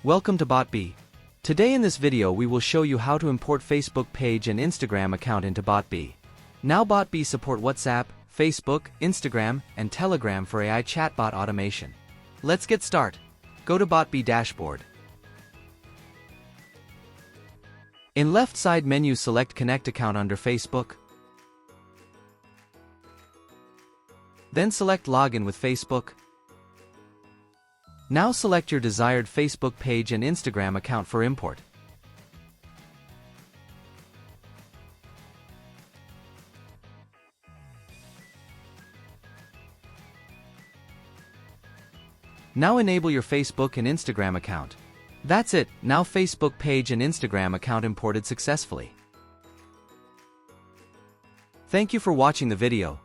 Welcome to BotBee. Today in this video we will show you how to import Facebook page and Instagram account into BotBee. Now BotBee support WhatsApp, Facebook, Instagram, and Telegram for AI chatbot automation. Let's get started. Go to BotBee dashboard. In left side menu select Connect Account under Facebook. Then select Login with Facebook. Now select your desired Facebook page and Instagram account for import. Now enable your Facebook and Instagram account. That's it, now Facebook page and Instagram account imported successfully. Thank you for watching the video.